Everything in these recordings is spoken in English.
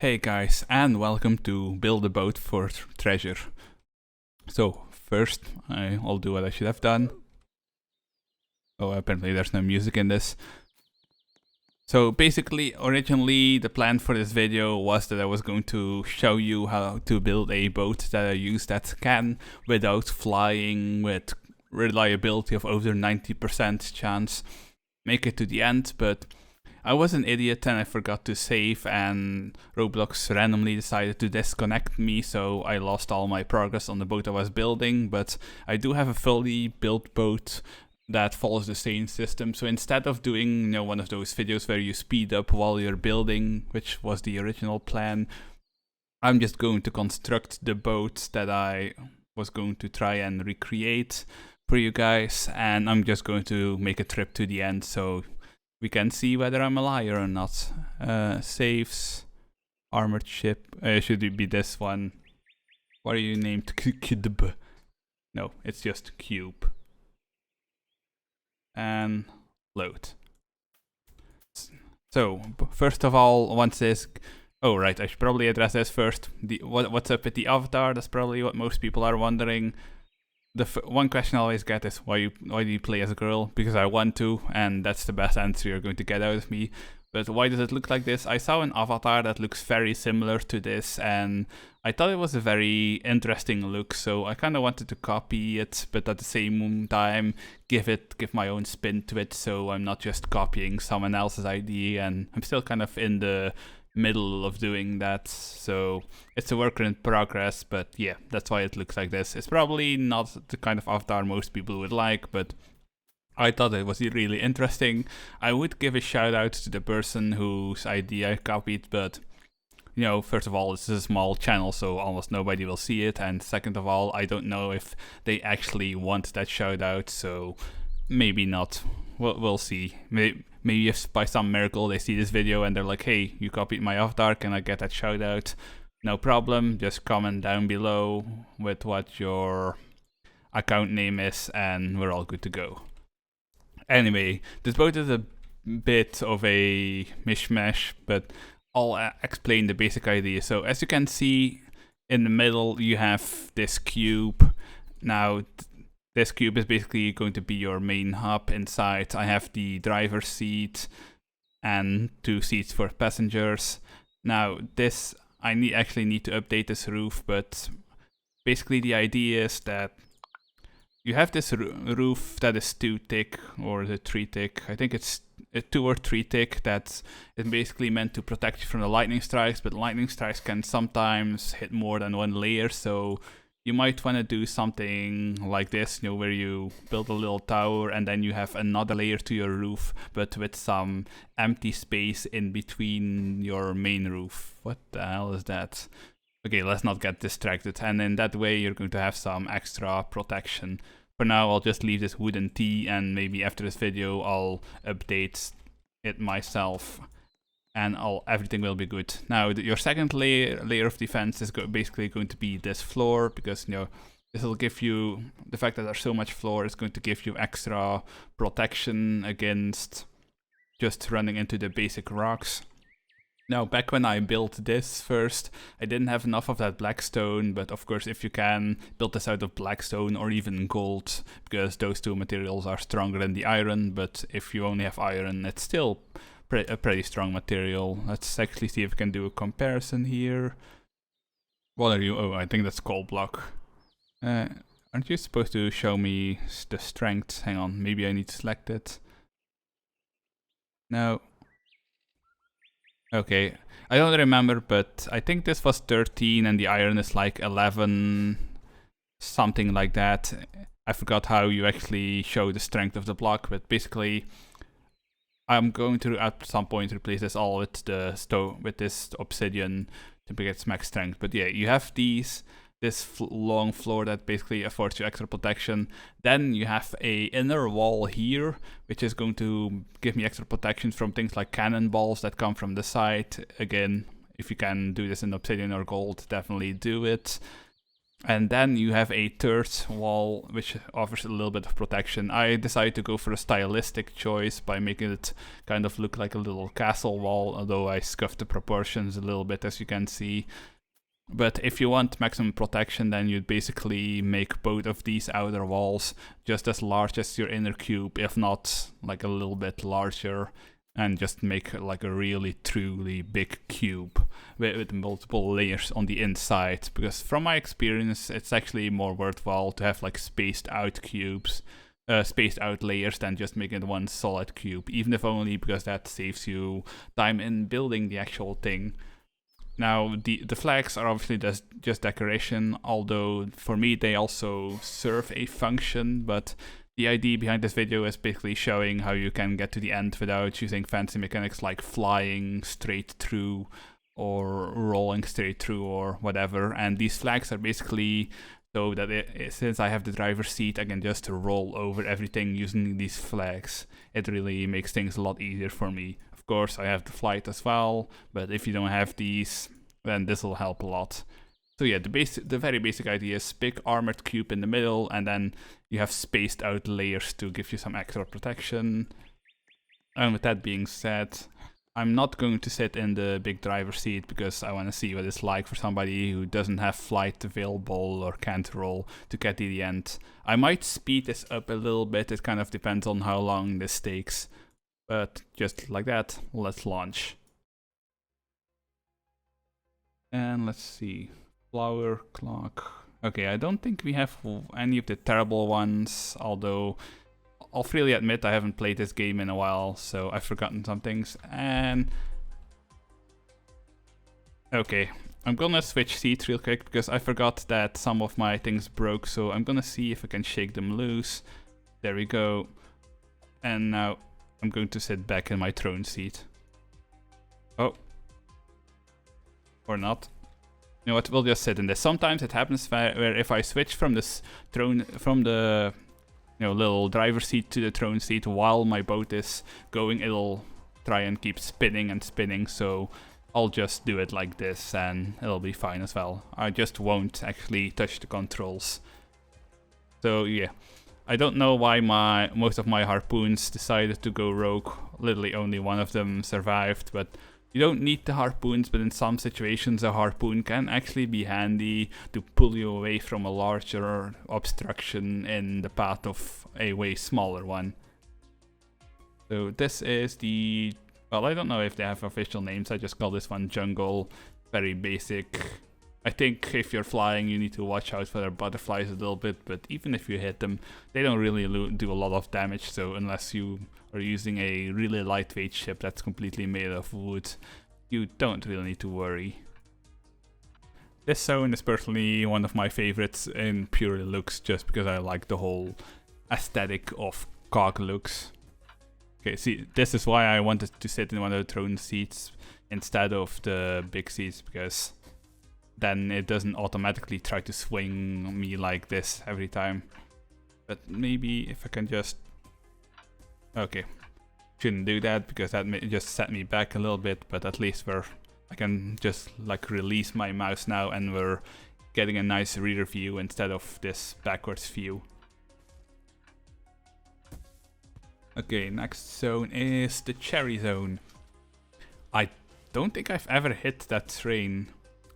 Hey guys, and welcome to Build a Boat for Treasure. So, first, I'll do what I should have done. Oh, apparently there's no music in this. So basically, originally the plan for this video was that I was going to show you how to build a boat that I use that can without flying with reliability of over 90% chance make it to the end, but I was an idiot and I forgot to save, and Roblox randomly decided to disconnect me, so I lost all my progress on the boat I was building. But I do have a fully built boat that follows the same system. So instead of doing one of those videos where you speed up while you're building, which was the original plan, I'm just going to construct the boat that I was going to try and recreate for you guys, and I'm just going to make a trip to the end so we can see whether I'm a liar or not. Saves, armored ship, should it be this one? What are you named? Kidb. No, it's just cube. And load. So, first of all, once this... Oh right, I should probably address this first. What's up with the avatar? That's probably what most people are wondering. The one question I always get is why do you play as a girl? Because I want to, and that's the best answer you're going to get out of me. But why does it look like this? I saw an avatar that looks very similar to this, and I thought it was a very interesting look, so I kind of wanted to copy it, but at the same time give my own spin to it, so I'm not just copying someone else's idea, and I'm still kind of in the middle of doing that, so it's a work in progress. But yeah, that's why it looks like this. It's probably not the kind of avatar most people would like, but I thought it was really interesting. I would give a shout out to the person whose idea I copied, but first of all, this is a small channel, so almost nobody will see it, and second of all, I don't know if they actually want that shout out, so maybe not. We'll see. Maybe if by some miracle they see this video and they're like, hey, you copied my avatar, can I get that shout out? No problem, just comment down below with what your account name is and we're all good to go. Anyway, this boat is a bit of a mishmash, but I'll explain the basic idea. So as you can see, in the middle you have this cube. Now this cube is basically going to be your main hub. Inside I have the driver's seat and 2 seats for passengers. Now this, I actually need to update this roof, but basically the idea is that you have this roof that is 2 thick, or is it 3 thick? I think it's 2 or 3 thick. That is basically meant to protect you from the lightning strikes, but lightning strikes can sometimes hit more than 1 layer, so you might want to do something like this, where you build a little tower and then you have another layer to your roof, but with some empty space in between your main roof. What the hell is that? Okay, let's not get distracted. And in that way, you're going to have some extra protection. For now, I'll just leave this wooden T, and maybe after this video, I'll update it myself, and everything will be good. Now, your second layer of defense is basically going to be this floor, because this will give you, the fact that there's so much floor is going to give you extra protection against just running into the basic rocks. Now, back when I built this first, I didn't have enough of that black stone, but of course if you can build this out of black stone or even gold, because those 2 materials are stronger than the iron, but if you only have iron, it's still a pretty strong material. Let's actually see if we can do a comparison here. What are you? Oh, I think that's coal block. Aren't you supposed to show me the strength? Hang on, maybe I need to select it. No. Okay, I don't remember, but I think this was 13 and the iron is like 11, something like that. I forgot how you actually show the strength of the block, but basically I'm going to at some point replace this all with this obsidian to get max strength. But yeah, you have this long floor that basically affords you extra protection. Then you have a inner wall here, which is going to give me extra protection from things like cannonballs that come from the side. Again, if you can do this in obsidian or gold, definitely do it. And then you have a third wall, which offers a little bit of protection. I decided to go for a stylistic choice by making it kind of look like a little castle wall, although I scuffed the proportions a little bit, as you can see. But if you want maximum protection, then you'd basically make both of these outer walls just as large as your inner cube, if not like a little bit larger, and just make like a really truly big cube with multiple layers on the inside. Because from my experience, it's actually more worthwhile to have like spaced out cubes, spaced out layers, than just making one solid cube, even if only because that saves you time in building the actual thing. Now, the flags are obviously just decoration, although for me they also serve a function, but the idea behind this video is basically showing how you can get to the end without using fancy mechanics like flying straight through or rolling straight through or whatever. And these flags are basically so that since I have the driver's seat, I can just roll over everything using these flags. It really makes things a lot easier for me. Of course, I have the flight as well, but if you don't have these, then this will help a lot. So yeah, the very basic idea is big armored cube in the middle, and then you have spaced out layers to give you some extra protection. And with that being said, I'm not going to sit in the big driver's seat because I want to see what it's like for somebody who doesn't have flight available or can't roll to get to the end. I might speed this up a little bit, it kind of depends on how long this takes. But just like that, let's launch. And let's see. Flower clock. Okay, I don't think we have any of the terrible ones, although I'll freely admit I haven't played this game in a while, so I've forgotten some things. And okay, I'm gonna switch seats real quick because I forgot that some of my things broke, so I'm gonna see if I can shake them loose. There we go. And now I'm going to sit back in my throne seat. Oh. Or not. You know what, we'll just sit in this. Sometimes it happens where if I switch from this throne, from the little driver seat to the throne seat while my boat is going, it'll try and keep spinning and spinning, so I'll just do it like this and it'll be fine as well. I just won't actually touch the controls. So yeah, I don't know why most of my harpoons decided to go rogue. Literally only one of them survived, but you don't need the harpoons, but in some situations a harpoon can actually be handy to pull you away from a larger obstruction in the path of a way smaller one. So this is the, well, I don't know if they have official names, I just call this one Jungle. Very basic. I think if you're flying you need to watch out for their butterflies a little bit, but even if you hit them, they don't really do a lot of damage, so unless you are using a really lightweight ship that's completely made of wood, you don't really need to worry. This zone is personally one of my favorites in pure looks, just because I like the whole aesthetic of cog looks. Okay, see, this is why I wanted to sit in one of the throne seats instead of the big seats, because then it doesn't automatically try to swing me like this every time. But maybe if I can just... Okay, shouldn't do that because that may just set me back a little bit, but at least I can just like release my mouse now and we're getting a nice rear view instead of this backwards view. Okay, next zone is the cherry zone. I don't think I've ever hit that train.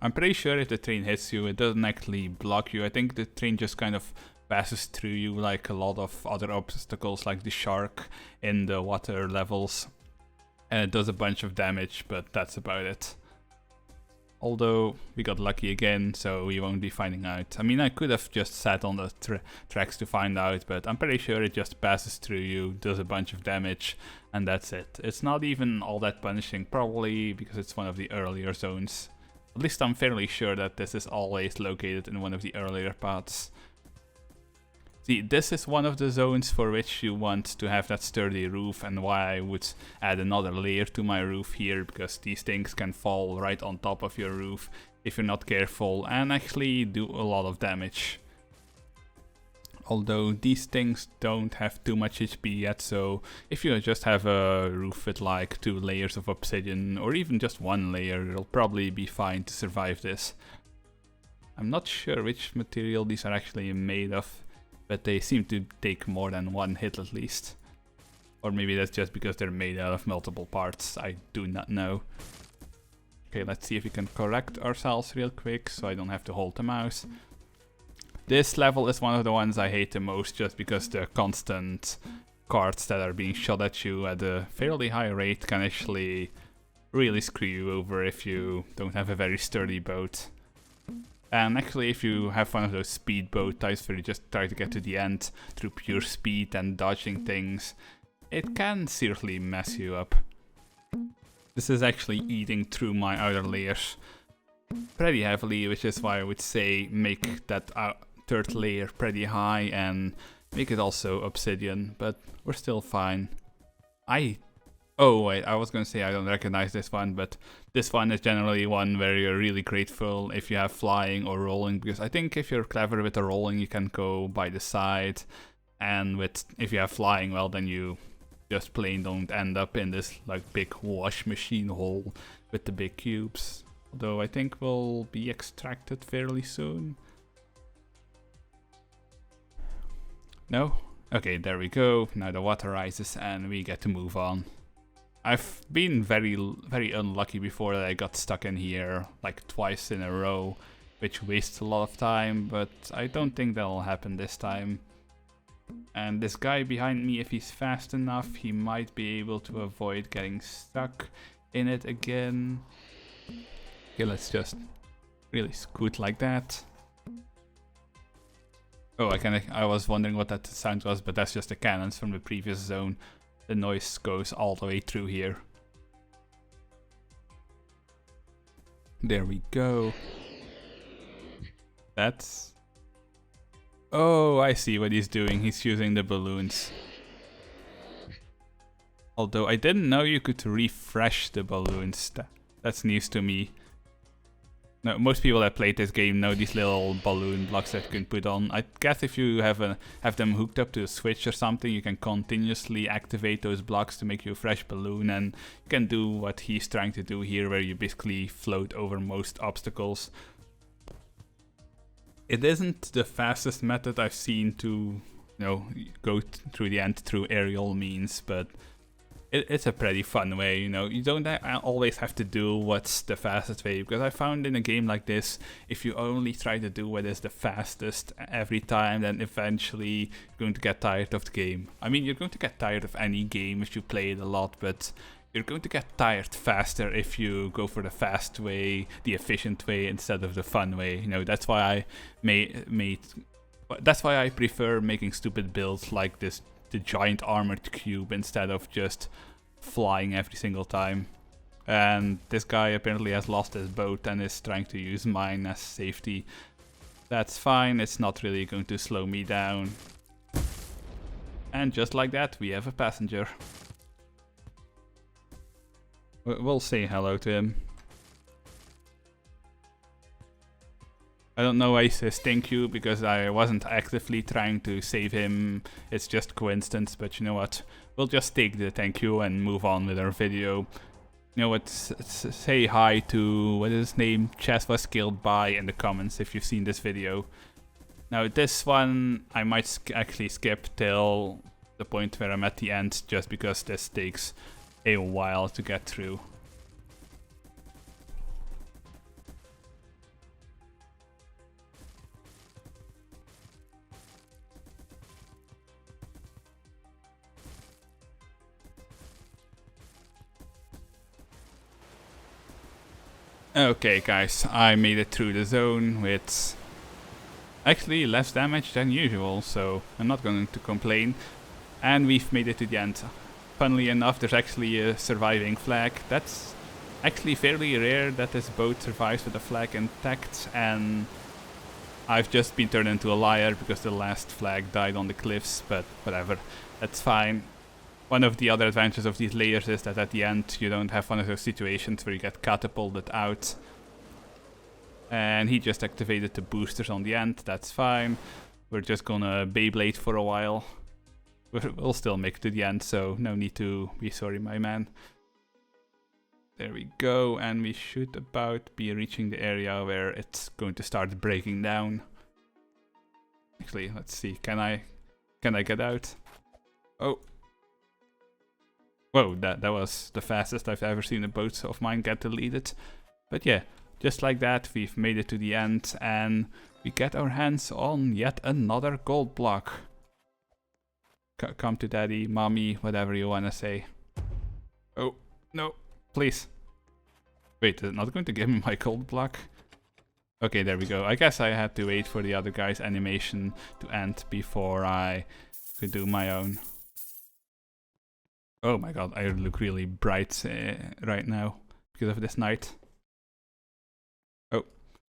I'm pretty sure if the train hits you, it doesn't actually block you. I think the train just kind of passes through you like a lot of other obstacles, like the shark in the water levels. And it does a bunch of damage, but that's about it. Although we got lucky again, so we won't be finding out. I mean, I could have just sat on the tracks to find out, but I'm pretty sure it just passes through you, does a bunch of damage, and that's it. It's not even all that punishing, probably because it's one of the earlier zones. At least I'm fairly sure that this is always located in one of the earlier paths. See, this is one of the zones for which you want to have that sturdy roof, and why I would add another layer to my roof here, because these things can fall right on top of your roof if you're not careful and actually do a lot of damage. Although these things don't have too much HP yet, so if you just have a roof with like 2 layers of obsidian or even just 1 layer, you'll probably be fine to survive this. I'm not sure which material these are actually made of, but they seem to take more than one hit at least. Or maybe that's just because they're made out of multiple parts, I do not know. Okay, let's see if we can correct ourselves real quick so I don't have to hold the mouse. This level is one of the ones I hate the most just because the constant cards that are being shot at you at a fairly high rate can actually really screw you over if you don't have a very sturdy boat. And actually if you have one of those speedboat types where you just try to get to the end through pure speed and dodging things, it can seriously mess you up. This is actually eating through my outer layers pretty heavily, which is why I would say make that third layer pretty high and make it also obsidian, but we're still fine. Oh wait, I was gonna say I don't recognize this one, but this one is generally one where you're really grateful if you have flying or rolling, because I think if you're clever with the rolling you can go by the side, and if you have flying, well then you just plain don't end up in this like big wash machine hole with the big cubes. Although I think we'll be extracted fairly soon. No? Okay, there we go. Now the water rises and we get to move on. I've been very unlucky before that I got stuck in here like twice in a row, which wastes a lot of time, but I don't think that'll happen this time. And this guy behind me, if he's fast enough, he might be able to avoid getting stuck in it again. Okay, let's just really scoot like that. Oh, I was wondering what that sound was, but that's just the cannons from the previous zone. The noise goes all the way through here. There we go. That's... Oh, I see what he's doing. He's using the balloons. Although I didn't know you could refresh the balloons. That's news to me. No, most people that played this game know these little balloon blocks that you can put on. I guess if you have them hooked up to a switch or something, you can continuously activate those blocks to make you a fresh balloon, and you can do what he's trying to do here, where you basically float over most obstacles. It isn't the fastest method I've seen to, go through the end through aerial means, but it's a pretty fun way, You don't always have to do what's the fastest way, because I found in a game like this, if you only try to do what is the fastest every time, then eventually you're going to get tired of the game. I mean, you're going to get tired of any game if you play it a lot, but you're going to get tired faster if you go for the fast way, the efficient way, instead of the fun way. That's why that's why I prefer making stupid builds like this. The giant armored cube instead of just flying every single time. And this guy apparently has lost his boat and is trying to use mine as safety. That's fine, it's not really going to slow me down. And just like that, we have a passenger. We'll say hello to him. I don't know why he says thank you, because I wasn't actively trying to save him. It's just coincidence, but you know what? We'll just take the thank you and move on with our video. You know what? Say hi to, what is his name? Chess was killed by in the comments if you've seen this video. Now this one I might actually skip till the point where I'm at the end, just because this takes a while to get through. Okay guys, I made it through the zone with actually less damage than usual, so I'm not going to complain. And we've made it to the end. Funnily enough, there's actually a surviving flag. That's actually fairly rare that this boat survives with the flag intact, and I've just been turned into a liar because the last flag died on the cliffs, but whatever, that's fine. One of the other advantages of these layers is that at the end you don't have one of those situations where you get catapulted out. And he just activated the boosters on the end, that's fine. We're just gonna Beyblade for a while. We'll still make it to the end, so no need to be sorry, my man. There we go, and we should about be reaching the area where it's going to start breaking down. Actually, let's see, can I get out? Oh. Whoa, that was the fastest I've ever seen a boat of mine get deleted. But yeah, just like that, we've made it to the end, and we get our hands on yet another gold block. Come to daddy, mommy, whatever you wanna say. Oh, no, please. Wait, is it not going to give me my gold block? Okay, there we go. I guess I had to wait for the other guy's animation to end before I could do my own. Oh my god, I look really bright right now because of this night. Oh,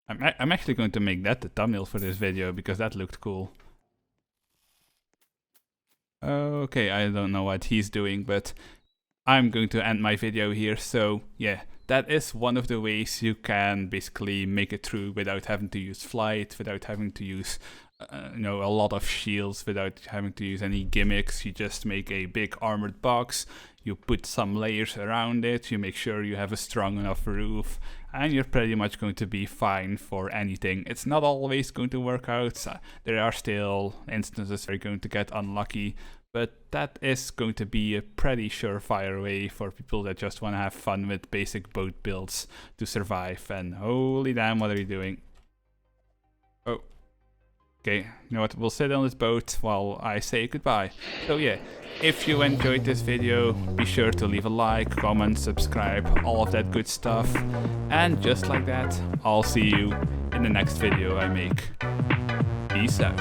I'm actually going to make that the thumbnail for this video because that looked cool. Okay, I don't know what he's doing, but I'm going to end my video here. So yeah, that is one of the ways you can basically make it through without having to use flight, without having to use a lot of shields, without having to use any gimmicks. You just make a big armored box, you put some layers around it, you make sure you have a strong enough roof, and you're pretty much going to be fine for anything. It's not always going to work out. There are still instances where you're going to get unlucky, but that is going to be a pretty surefire way for people that just want to have fun with basic boat builds to survive. And holy damn, what are you doing? Oh. Okay, you know what, we'll sit on this boat while I say goodbye. So yeah, if you enjoyed this video, be sure to leave a like, comment, subscribe, all of that good stuff. And just like that, I'll see you in the next video I make. Peace out.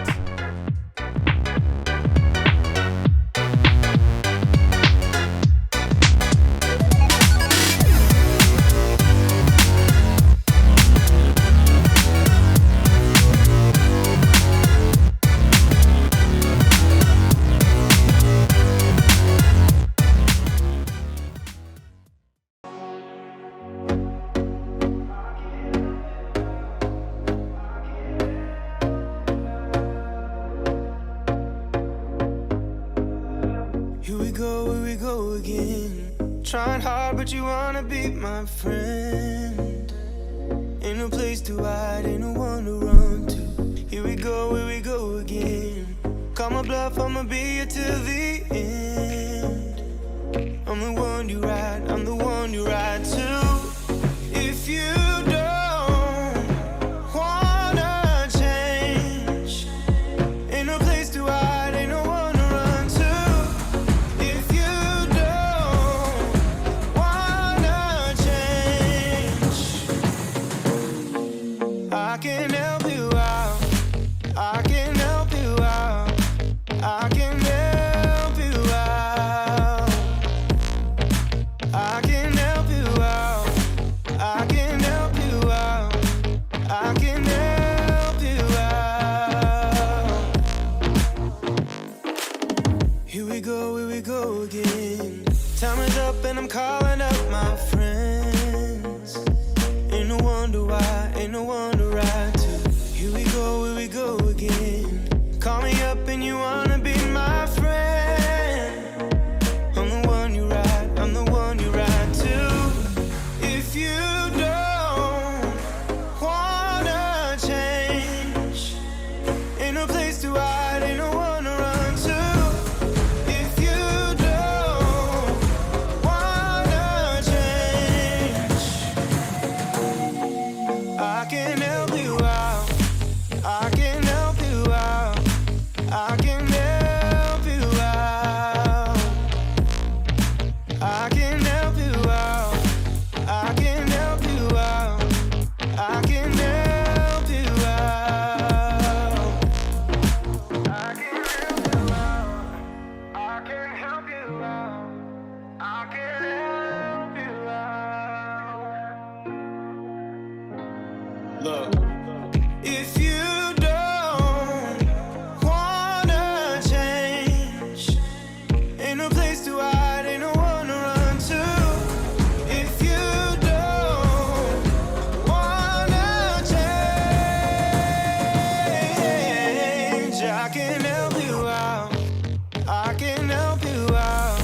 Here we go again. Trying hard, but you wanna be my friend. Ain't no place to hide, ain't no one to run to. Here we go again. Call my bluff, I'ma be here till the end. I'm the one you ride, I'm the one you ride to. If you don't wanna change, ain't no place to hide, ain't no one to run to. If you don't wanna change, I can help you out, I can help you out, I can help you out, I can help you out, I can help you out, I can help you out. Here we go again. Time is up and I'm calling up my friends. Ain't no wonder why, ain't no one to ride to. Here we go again. Call me up and you wanna be my friend. I'm the one you ride, I'm the one you ride to. If you don't wanna change, ain't no place to hide, ain't no one to run to. If you don't wanna change, I can help you out, I can help you out, I can help you out, I can help you out, I can help you out, I can help you out, I can help you out, I can help you out, I can help you out. Look, if you don't wanna change, ain't no place to hide, ain't no one to run to. If you don't wanna change, I can help you out, I can help you out,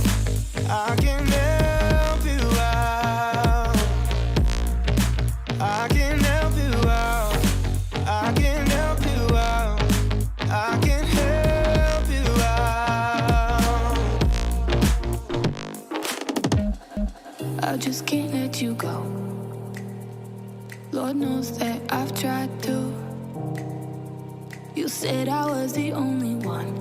I can help you out, Lord knows that I've tried to. You said I was the only one.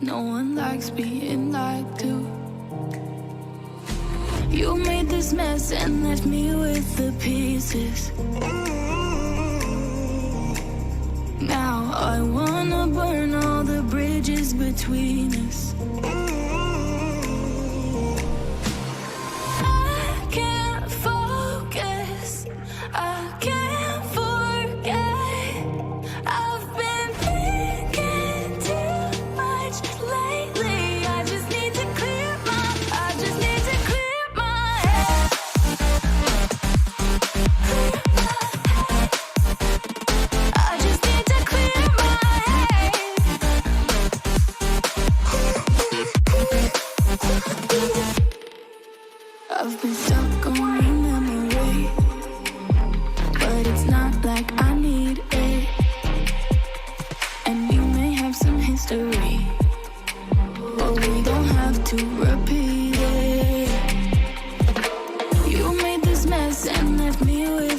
No one likes being lied to. You made this mess and left me with the pieces. Now I wanna burn all the bridges between us. I can't focus, I can't forget. I've been thinking too much lately. I just need to clear my head. I just need to clear my head. I've been stuck on memory, but it's not like I need it. And we may have some history, but we don't have to repeat it. You made this mess and left me with